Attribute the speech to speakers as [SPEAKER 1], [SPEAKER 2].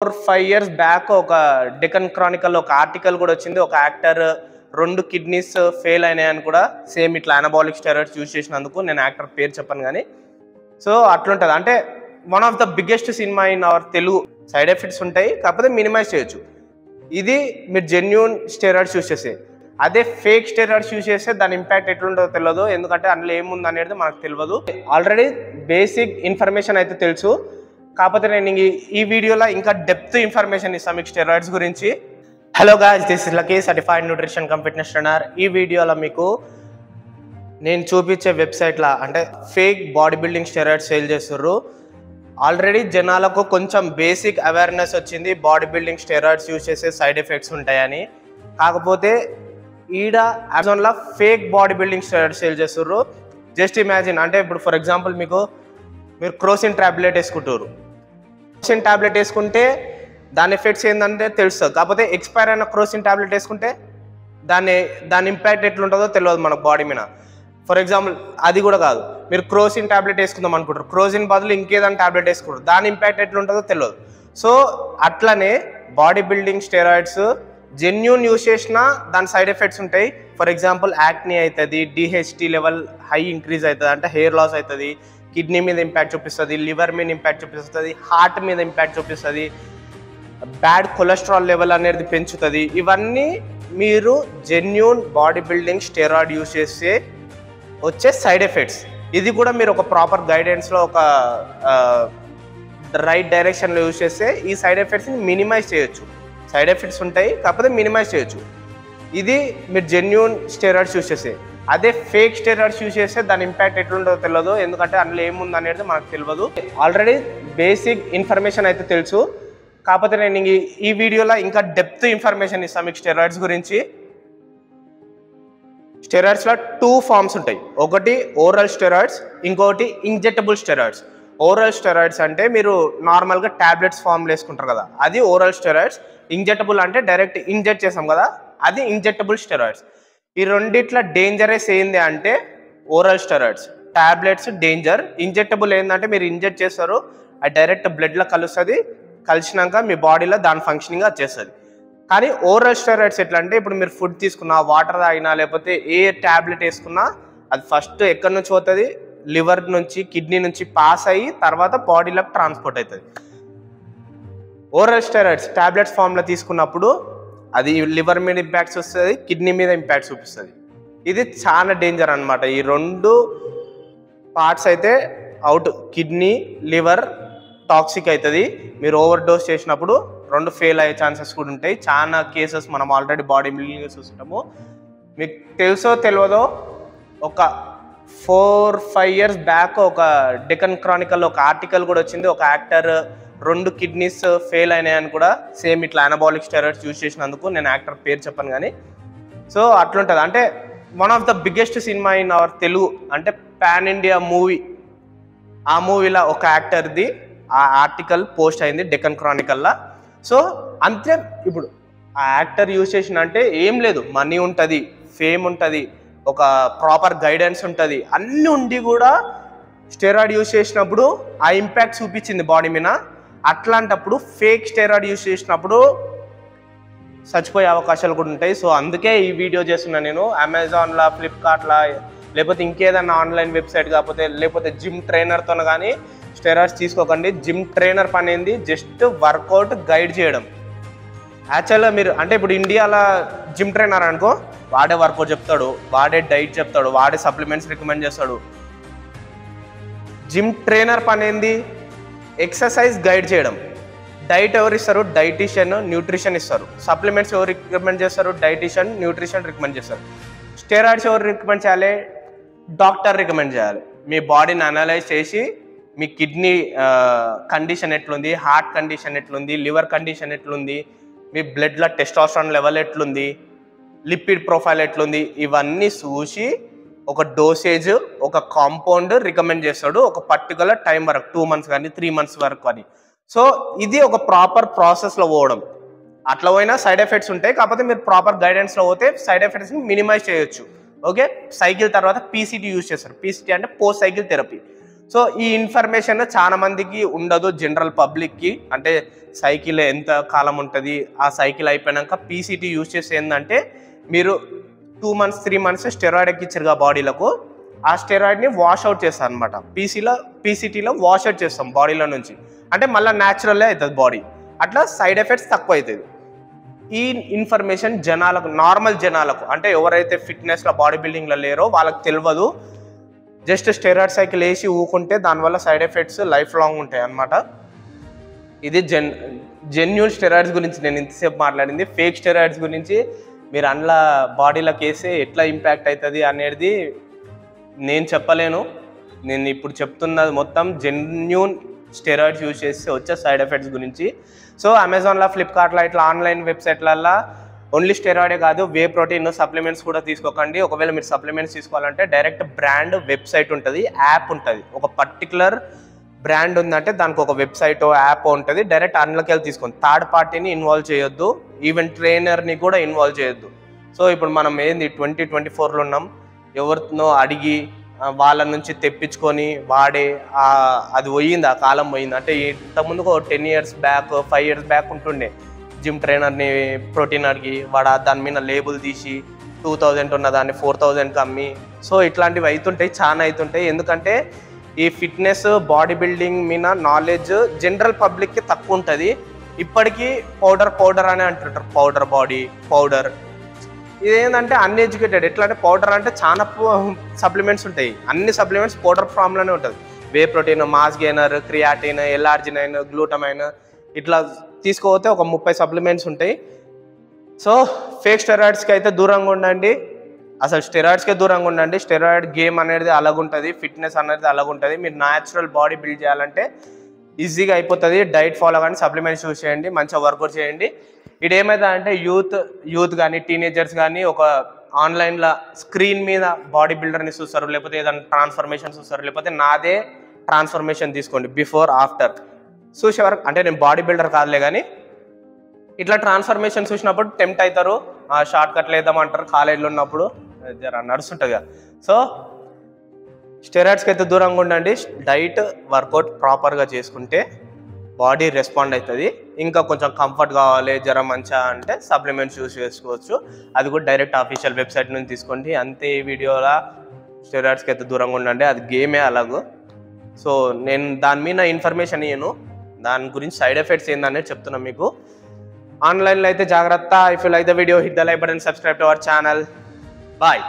[SPEAKER 1] 4-5 years back ఒక Deccan Chronicle ఒక article కూడా వచ్చింది. ఒక యాక్టర్ 2 కిడ్నీస్ ఫెయిల్ అయినాయని కూడా సేమ్ ఇట్లా అనబాలిక్ స్టెరాయిడ్స్ యూజ్ చేసినందుకు. నేను యాక్టర్ పేరు చెప్పను కానీ. సో అట్లుంటుంది. అంటే one of the biggest cinema in our Telugu. Side effects ఉంటాయి, కాకపోతే మినిమైజ్ చేయొచ్చు. ఇది మీరు జెన్యూన్ స్టెరాయిడ్స్ యూజ్ చేస్తే. అదే ఫేక్ స్టెరాయిడ్స్ యూజ్ చేస్తే దాని ఇంపాక్ట్ ఎట్లుంటుందో తెలియదు, ఎందుకంటే అందులో ఏముంది అనేది మనకు తెలియదు. ఆల్రెడీ బేసిక్ ఇన్ఫర్మేషన్ అయితే తెలుసు, కాకపోతే నేను ఈ వీడియోలో ఇంకా డెప్త్ ఇన్ఫర్మేషన్ ఇస్తాను మీకు స్టెరాయిడ్స్ గురించి. Hello guys, this is Lucky, certified nutrition cum fitness trainer. ఈ వీడియోలో మీకు నేను చూపించే వెబ్సైట్లో అంటే fake body building steroids sale చేస్తుర్రు. ఆల్రెడీ జనాలకు కొంచెం బేసిక్ అవేర్నెస్ వచ్చింది, బాడీ బిల్డింగ్ స్టెరాయిడ్స్ యూజ్ చేసే సైడ్ ఎఫెక్ట్స్ ఉంటాయని. కాకపోతే ఈడ అమెజాన్లో fake body building steroids sale చేస్తుర్రు. జస్ట్ ఇమాజిన్, అంటే ఇప్పుడు ఫర్ ఎగ్జాంపుల్ మీరు క్రోసిన్ ట్యాబ్లెట్ వేసుకుంటారు. క్రోసిన్ ట్యాబ్లెట్ వేసుకుంటే దాని ఎఫెక్ట్స్ ఏంటంటే తెలుస్తుంది, కాకపోతే ఎక్స్పైర్ అయిన క్రోసిన్ ట్యాబ్లెట్ వేసుకుంటే దాని ఇంపాక్ట్ ఎట్లుంటుందో తెలియదు మన బాడీ మీద. ఫర్ ఎగ్జాంపుల్ అది కూడా కాదు, మీరు క్రోసిన్ ట్యాబ్లెట్ వేసుకుందాం అనుకుంటారు, క్రోసిన్ బదులు ఇంకేదైనా ట్యాబ్లెట్ వేసుకుంటారు, దాని ఇంపాక్ట్ ఎట్లుంటుందో తెలియదు. సో అట్లనే body building steroids genuine use చేసినా దాని సైడ్ ఎఫెక్ట్స్ ఉంటాయి. ఫర్ ఎగ్జాంపుల్ యాక్నీ అవుతుంది, డిహెచ్టీ లెవెల్ హై ఇంక్రీజ్ అవుతుంది, అంటే హెయిర్ లాస్ అవుతుంది, కిడ్నీ మీద ఇంపాక్ట్ చూపిస్తుంది, లివర్ మీద ఇంపాక్ట్ చూపిస్తుంది, హార్ట్ మీద ఇంపాక్ట్ చూపిస్తుంది, బ్యాడ్ కొలెస్ట్రాల్ లెవెల్ అనేది పెంచుతుంది. ఇవన్నీ మీరు genuine body building steroid use చేస్తే వచ్చే సైడ్ ఎఫెక్ట్స్. ఇది కూడా మీరు ఒక ప్రాపర్ గైడెన్స్లో ఒక రైట్ డైరెక్షన్లో యూజ్ చేస్తే ఈ సైడ్ ఎఫెక్ట్స్ని మినిమైజ్ చేయొచ్చు. సైడ్ ఎఫెక్ట్స్ ఉంటాయి, కాకపోతే మినిమైజ్ చేయొచ్చు. ఇది మీరు జెన్యూన్ స్టెరాయిడ్స్ యూజ్ చేస్తే. అదే ఫేక్ స్టెరాయిడ్స్ యూజ్ చేస్తే దాని ఇంపాక్ట్ ఎట్లుంటుందో తెలియదు, ఎందుకంటే అందులో ఏముంది అనేది మనకు తెలియదు. ఆల్రెడీ బేసిక్ ఇన్ఫర్మేషన్ అయితే తెలుసు, కాకపోతే నేను ఈ వీడియోలో ఇంకా డెప్త్ ఇన్ఫర్మేషన్ ఇస్తాను మీకు స్టెరాయిడ్స్ గురించి. స్టెరాయిడ్స్లో 2 ఫార్మ్స్ ఉంటాయి. ఒకటి ఓరల్ స్టెరాయిడ్స్, ఇంకొకటి ఇంజెక్టబుల్ స్టెరాయిడ్స్. ఓరల్ స్టెరాయిడ్స్ అంటే మీరు నార్మల్గా ట్యాబ్లెట్స్ ఫామ్లో వేసుకుంటారు కదా, అది ఓరల్ స్టెరాయిడ్స్. ఇంజెక్టబుల్ అంటే డైరెక్ట్ ఇంజెక్ట్ చేసాం కదా, అది ఇంజెక్టబుల్ స్టెరాయిడ్స్. ఈ రెండిట్ల డేంజరస్ ఏంది అంటే oral steroids. Tablets danger, injectable ఏంటంటే మీరు ఇంజెక్ట్ చేస్తారు, అది డైరెక్ట్ బ్లడ్లో కలుస్తుంది, కలిసినాక మీ బాడీలో దాని ఫంక్షనింగ్ వచ్చేస్తుంది. కానీ ఓరల్ స్టెరాయిడ్స్ ఎట్లా అంటే ఇప్పుడు మీరు ఫుడ్ తీసుకున్నా, వాటర్ తాగినా, లేకపోతే ఏ ట్యాబ్లెట్ వేసుకున్నా అది ఫస్ట్ ఎక్కడి నుంచి పోతుంది, లివర్ నుంచి కిడ్నీ నుంచి పాస్ అయ్యి తర్వాత బాడీలోకి ట్రాన్స్పోర్ట్ అవుతుంది. ఓరల్ స్టెరాయిడ్స్ ట్యాబ్లెట్స్ ఫామ్లో తీసుకున్నప్పుడు అది లివర్ మీద ఇంపాక్ట్స్ వస్తుంది, కిడ్నీ మీద ఇంపాక్ట్స్ చూపిస్తుంది. ఇది చాలా డేంజర్ అనమాట. ఈ 2 పార్ట్స్ అయితే అవుట్, కిడ్నీ లివర్ టాక్సిక్ అవుతుంది. మీరు ఓవర్ డోస్ చేసినప్పుడు 2 ఫెయిల్ అయ్యే ఛాన్సెస్ కూడా ఉంటాయి. చాలా కేసెస్ మనం ఆల్రెడీ బాడీ బిల్డింగ్ చూస్తుంటాము. మీకు తెలుసో తెలియదో, ఒక 4-5 ఇయర్స్ బ్యాక్ ఒక డెక్కన్ క్రానికల్ ఒక ఆర్టికల్ కూడా వచ్చింది. ఒక యాక్టర్ 2 కిడ్నీస్ ఫెయిల్ అయినాయని కూడా సేమ్ ఇట్లా అనబాలిక్ స్టెరాయిడ్స్ యూజ్ చేసినందుకు. నేను యాక్టర్ పేరు చెప్పను కానీ. సో అట్లుంటుంది. అంటే one of the biggest cinema in our Telugu, అంటే పాన్ ఇండియా మూవీ. ఆ మూవీలో ఒక యాక్టర్ది ఆ ఆర్టికల్ పోస్ట్ అయింది డెక్కన్ క్రానికల్లో. సో అంతే, ఇప్పుడు ఆ యాక్టర్ యూజ్ చేసిన అంటే ఏం లేదు, మనీ ఉంటుంది, ఫేమ్ ఉంటుంది, ఒక ప్రాపర్ గైడెన్స్ ఉంటుంది, అన్నీ ఉండి కూడా స్టెరాయిడ్ యూజ్ చేసినప్పుడు ఆ ఇంపాక్ట్ చూపించింది బాడీ మీద. అట్లాంటప్పుడు ఫేక్ స్టెరాయిడ్ యూజ్ చేసినప్పుడు చచ్చిపోయే అవకాశాలు కూడా ఉంటాయి. సో అందుకే ఈ వీడియో చేస్తున్నా నేను. అమెజాన్లో, ఫ్లిప్కార్ట్లో, లేకపోతే ఇంకేదన్నా ఆన్లైన్ వెబ్సైట్ కాకపోతే, లేకపోతే జిమ్ ట్రైనర్తో కానీ స్టెరాయిడ్స్ తీసుకోకండి. జిమ్ ట్రైనర్ పని ఏంది, జస్ట్ వర్కౌట్ గైడ్ చేయడం. యాక్చువల్గా మీరు అంటే ఇప్పుడు ఇండియాలో జిమ్ ట్రైనర్ అనుకో, వాడే వర్కౌట్ చెప్తాడు, వాడే డైట్ చెప్తాడు, వాడే సప్లిమెంట్స్ రికమెండ్ చేస్తాడు. జిమ్ ట్రైనర్ పని ఏంది, ఎక్సర్సైజ్ గైడ్ చేయడం. డైట్ ఎవరు ఇస్తారు, డైటీషియన్, న్యూట్రిషన్ ఇస్తారు. సప్లిమెంట్స్ ఎవరు రికమెండ్ చేస్తారు, డైటీషియన్, న్యూట్రిషన్ రికమెండ్ చేస్తారు. స్టెరాయిడ్స్ ఎవరు రికమెండ్ చేయాలి, డాక్టర్ రికమెండ్ చేయాలి. మీ బాడీని అనలైజ్ చేసి మీ కిడ్నీ కండిషన్ ఎట్లుంది, హార్ట్ కండిషన్ ఎట్లుంది, లివర్ కండిషన్ ఎట్లుంది, మీ బ్లడ్లో టెస్టోస్టెరాన్ లెవెల్ ఎట్లుంది, లిపిడ్ ప్రొఫైల్ ఎట్లుంది, ఇవన్నీ చూసి ఒక డోసేజ్, ఒక కాంపౌండ్ రికమెండ్ చేస్తాడు ఒక పర్టికులర్ టైం వరకు, 2 మంత్స్ కానీ 3 మంత్స్ వరకు అని. సో ఇది ఒక ప్రాపర్ ప్రాసెస్లో పోవడం. అట్లా పోయినా సైడ్ ఎఫెక్ట్స్ ఉంటాయి, కాకపోతే మీరు ప్రాపర్ గైడెన్స్లో పోతే సైడ్ ఎఫెక్ట్స్ని మినిమైజ్ చేయొచ్చు. ఓకే, సైకిల్ తర్వాత పీసీటీ యూజ్ చేస్తారు. పీసీటీ అంటే పోస్ట్ సైకిల్ థెరపీ. సో ఈ ఇన్ఫర్మేషన్ చాలా మందికి ఉండదు, జనరల్ పబ్లిక్కి. అంటే సైకిల్ ఎంత కాలం ఉంటుంది, ఆ సైకిల్ అయిపోయాక పీసీటీ యూజ్ చేసి ఏంటంటే మీరు 2 months 3 months స్టెరాయిడ్ ఎక్కిచ్చారుగా బాడీలకు, ఆ స్టెరాయిడ్ని వాష్ అవుట్ చేస్తాం అనమాట. పీసీటీలో వాష్ అవుట్ చేస్తాం బాడీలో నుంచి, అంటే మళ్ళీ న్యాచురల్లే అవుతుంది బాడీ. అట్లా సైడ్ ఎఫెక్ట్స్ తక్కువ అవుతుంది. ఈ ఇన్ఫర్మేషన్ జనాలకు, నార్మల్ జనాలకు, అంటే ఎవరైతే ఫిట్నెస్లో బాడీ బిల్డింగ్లో లేరో వాళ్ళకి తెలియదు. జస్ట్ స్టెరాయిడ్ సైకిల్ వేసి ఊకుంటే దానివల్ల సైడ్ ఎఫెక్ట్స్ లైఫ్ లాంగ్ ఉంటాయి అన్నమాట. ఇది జెన్యూన్ స్టెరాయిడ్స్ గురించి నేను ఇంతసేపు మాట్లాడింది. ఫేక్ స్టెరాయిడ్స్ గురించి మీరు అందులో బాడీలోకి వేస్తే ఎట్లా ఇంపాక్ట్ అవుతుంది అనేది నేను చెప్పలేను. నేను ఇప్పుడు చెప్తున్నది మొత్తం జెన్యూన్ స్టెరాయిడ్స్ యూజ్ చేస్తే వచ్చే సైడ్ ఎఫెక్ట్స్ గురించి. సో అమెజాన్లో, ఫ్లిప్కార్ట్లో ఇట్లా ఆన్లైన్ వెబ్సైట్లల్లో ఓన్లీ స్టెరాయిడే కాదు, వే ప్రోటీన్ సప్లిమెంట్స్ కూడా తీసుకోకండి. ఒకవేళ మీరు సప్లిమెంట్స్ తీసుకోవాలంటే డైరెక్ట్ బ్రాండ్ వెబ్సైట్ ఉంటుంది, యాప్ ఉంటుంది. ఒక పర్టికులర్ బ్రాండ్ ఉందంటే దానికి ఒక వెబ్సైట్, యాప్ ఉంటుంది. డైరెక్ట్ అందులోకి వెళ్ళి తీసుకోండి. థర్డ్ పార్టీని ఇన్వాల్వ్ చేయొద్దు, ఈవెన్ ట్రైనర్ని కూడా ఇన్వాల్వ్ చేయొద్దు. సో ఇప్పుడు మనం ఏంది 2024లో ఉన్నాం, ఎవరినో అడిగి వాళ్ళ నుంచి తెప్పించుకొని వాడే అది పోయింది, ఆ కాలం పోయింది. అంటే ఇంతకుముందు 10 years బ్యాక్ 5 years బ్యాక్ ఉంటుండే జిమ్ ట్రైనర్ని ప్రోటీన్ అడిగి వాడు దాని మీద లేబుల్ తీసి 2000 ఉన్న దాన్ని 4000కి అమ్మి. సో ఇట్లాంటివి అవుతుంటాయి, చాలా అవుతుంటాయి. ఎందుకంటే ఈ ఫిట్నెస్ బాడీ బిల్డింగ్ మీద నాలెడ్జ్ జనరల్ పబ్లిక్కి తక్కువ ఉంటుంది. ఇప్పటికీ పౌడర్ అని అంటుంటారు, పౌడర్ బాడీ పౌడర్. ఇదేంటంటే అన్ఎడ్యుకేటెడ్. ఎట్లా అంటే పౌడర్ అంటే చాలా సప్లిమెంట్స్ ఉంటాయి, అన్ని సప్లిమెంట్స్ పౌడర్ ఫామ్లోనే ఉంటుంది. Whey protein, mass gainer, creatine, L arginine, glutamine, ఇట్లా తీసుకోపోతే ఒక 30 సప్లిమెంట్స్ ఉంటాయి. సో ఫేక్ స్టెరాయిడ్స్కి అయితే దూరంగా ఉండండి, అసలు స్టెరాయిడ్స్కే దూరంగా ఉండండి. స్టెరాయిడ్ గేమ్ అనేది అలాగుంటుంది, ఫిట్నెస్ అనేది అలాగుంటుంది. మీరు న్యాచురల్ బాడీ బిల్డ్ చేయాలంటే ఈజీగా అయిపోతుంది. డైట్ ఫాలో కానీ, సప్లిమెంట్స్ యూజ్ చేయండి, మంచిగా వర్కౌట్ చేయండి. ఇదేమైందా అంటే యూత్ కానీ టీనేజర్స్ కానీ ఒక ఆన్లైన్లో స్క్రీన్ మీద బాడీ బిల్డర్ని చూస్తారు, లేకపోతే ఏదైనా ట్రాన్స్ఫర్మేషన్ చూస్తారు, లేకపోతే నాదే ట్రాన్స్ఫర్మేషన్ తీసుకోండి బిఫోర్ ఆఫ్టర్ చూసే వరకు. అంటే నేను బాడీ బిల్డర్ కాదులే కానీ ఇట్లా ట్రాన్స్ఫర్మేషన్ చూసినప్పుడు టెంప్ట్ అవుతారు, షార్ట్ కట్లు వేద్దామంటారు. కాలేజీలో ఉన్నప్పుడు జర నడుస్తుంటుంది కదా. సో స్టెరాయిడ్స్కి అయితే దూరంగా ఉండండి. డైట్ వర్కౌట్ ప్రాపర్గా చేసుకుంటే బాడీ రెస్పాండ్ అవుతుంది. ఇంకా కొంచెం కంఫర్ట్ కావాలి, జ్వరం మంచిగా అంటే సప్లిమెంట్స్ యూస్ చేసుకోవచ్చు. అది కూడా డైరెక్ట్ అఫీషియల్ వెబ్సైట్ నుంచి తీసుకోండి. అంతే. ఈ వీడియోలో స్టెరాయిడ్స్కి అయితే దూరంగా ఉండండి, అది గేమే అలాగూ. సో నేను దాని మీద ఇన్ఫర్మేషన్ ఇయ్యను, దాని గురించి సైడ్ ఎఫెక్ట్స్ ఏందనేది చెప్తున్నాను మీకు. ఆన్లైన్లో అయితే జాగ్రత్త. If you like the video, hit the like button, subscribe to our channel. Bye.